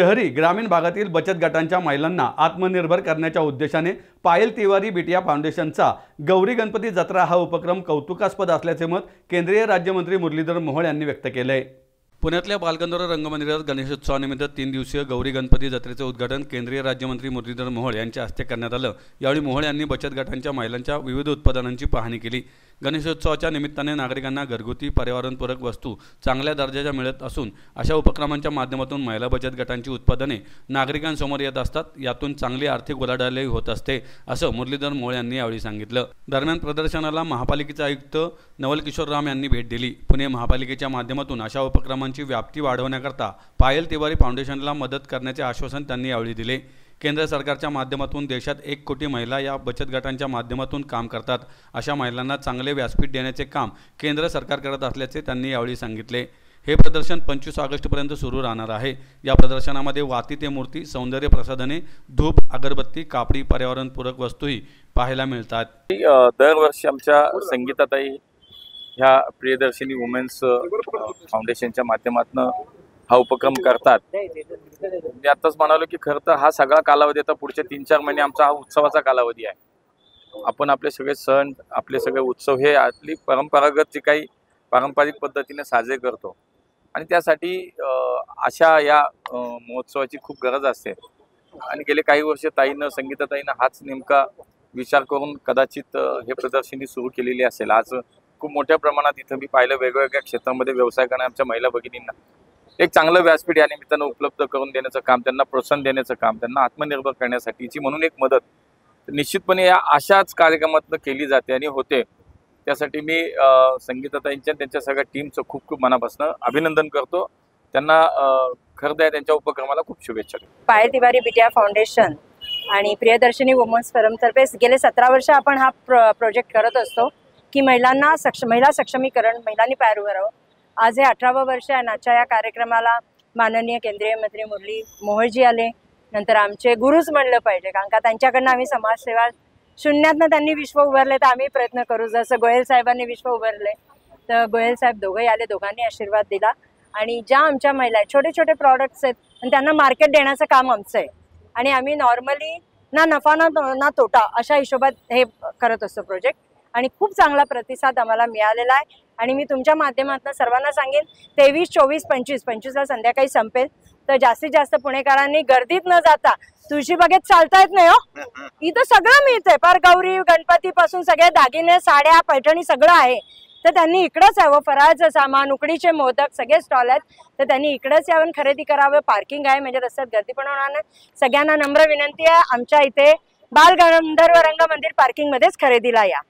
शहरी ग्रामीण भागातील बचत गटांच्या महिलांना आत्मनिर्भर करण्याच्या उद्देशाने पायल तिवारी बिटिया फाउंडेशनचा गौरी गणपती जत्रा हा उपक्रम कौतुकास्पद असल्याचे मत केंद्रीय राज्यमंत्री मुरलीधर मोहोळ यांनी व्यक्त केले आहे। पुण्यातल्या बालगंधर्व रंगमंदिरात गणेशोत्सवानिमित्त 3 दिवसीय गौरी गणपती जत्रेचे उद्घाटन केंद्रीय राज्यमंत्री मुरलीधर मोहोळ यांच्या हस्ते करण्यात आलं। यावेळी मोहोळ यांनी बचत गटांच्या महिलांच्या विविध उत्पादनांची पाहणी केली। गणेशोत्सवाच्या निमित्ताने नागरिकांना घरगुती पर्यावरणपूरक वस्तू चांगल्या दर्जाच्या मिळत असून अशा उपक्रमांच्या माध्यमातून महिला बचत गटांची उत्पादने नागरिकांसमोर येत असतात। यातून चांगली आर्थिक उलाढालही होत असते असं मुरलीधर मोहोळ यांनी यावेळी सांगितलं। दरम्यान प्रदर्शनाला महापालिकेचे आयुक्त नवल किशोर राम यांनी भेट दिली। पुणे महापालिकेच्या माध्यमातून अशा उपक्रमांची व्याप्ती वाढवण्याकरता पायल तिवारी फाउंडेशनला मदत करण्याचे आश्वासन त्यांनी यावेळी दिले। केंद्र सरकारच्या माध्यमातून देशात 1 कोटी महिला या बचत गटांच्या माध्यमातून काम करतात। अशा महिलांना चांगले व्यासपीठ देण्याचे काम केंद्र सरकार करत असल्याचे त्यांनी यावेळी सांगितले। हे प्रदर्शन 25 ऑगस्टपर्यंत सुरू राहणार आहे। या प्रदर्शनामध्ये वाती ते मूर्ती, सौंदर्य प्रसाधने, धूप, अगरबत्ती, कापडी पर्यावरणपूरक वस्तूही पाहायला मिळतात। दरवर्षी आमच्या संगीताताई ह्या प्रियदर्शिनी वुमेन्स फाउंडेशनच्या माध्यमातून हा उपक्रम करतात। मी आताच म्हणालो की खरं तर हा सगळा कालावधी आता पुढचे 3-4 महिने आमचा हा उत्सवाचा कालावधी आहे। आपण आपले सगळे सण, आपले सगळे उत्सव हे आपली परंपरागत जे काही पारंपरिक पद्धतीने साजरे करतो आणि त्यासाठी अशा या महोत्सवाची खूप गरज असते। आणि गेले काही वर्ष संगीताताईनं हाच नेमका विचार करून कदाचित हे प्रदर्शनी सुरू केलेली असेल। आज खूप मोठ्या प्रमाणात इथं मी पाहिलं वेगवेगळ्या क्षेत्रामध्ये व्यवसाय करणाऱ्या आमच्या महिला भगिनींना एक चांगलं व्यासपीठ या निमित्तानं उपलब्ध करून देण्याचं काम, त्यांना प्रोत्साहन देण्याचं काम, त्यांना आत्मनिर्भर करण्यासाठीची म्हणून एक मदत निश्चितपणे या अशाच कार्यक्रमातून केली जाते आणि होते। त्यासाठी मी संगीताताईंच्या त्यांच्या सगळ्या टीमचं खूप खूप मनापासून अभिनंदन करतो। त्यांना खरं तर त्यांच्या उपक्रमाला खूप शुभेच्छा। पायल तिवारी बिटिया फाउंडेशन आणि प्रियदर्शिनी वुमन्स फोरमतर्फे गेले 17 वर्ष आपण हा प्रोजेक्ट करत असतो की महिला सक्षमीकरण, महिलांनी पायावर उभं राहावं। आज हे 18वं वर्ष आहे। आजच्या या कार्यक्रमाला माननीय केंद्रीय मंत्री मुरली मोहोळजी आले, नंतर आमचे गुरुच म्हणलं पाहिजे, कारण का त्यांच्याकडनं आम्ही समाजसेवा शून्यातनं त्यांनी विश्व उभारले, तर आम्ही प्रयत्न करू। जसं गोयल साहेबांनी विश्व उभारले तर गोयल साहेब दोघंही आले, दोघांनी आशीर्वाद दिला आणि ज्या आमच्या महिला छोटे छोटे प्रॉडक्ट्स आहेत आणि त्यांना मार्केट देण्याचं काम आमचं आहे आणि आम्ही नॉर्मली ना नफा ना तोटा अशा हिशोबात हे करत असतो प्रोजेक्ट आणि खूप चांगला प्रतिसाद आम्हाला मिळालेला आहे। आणि मी तुमच्या माध्यमातून सर्वांना सांगेन 23, 24, 25ला संध्याकाळी संपेल, तर जास्तीत जास्त पुणेकरांनी गर्दीत न जाता तुळशीबागेत चालता येत नाही हो, इथं सगळं मिळतंय, फार गौरी गणपती पासून सगळे दागिने, साड्या, पैठणी सगळं आहे। तर त्यांनी इकडंच यावं, फराळाचं सामान, उकडीचे मोदक सगळे स्टॉल आहेत, तर त्यांनी इकडंच यावं खरेदी करावं। पार्किंग आहे म्हणजे रस्त्यात गर्दी पण होणार नाही। सगळ्यांना नम्र विनंती आहे, आमच्या इथे बालगंधर्व रंगमंदिर पार्किंग मध्येच खरेदीला या।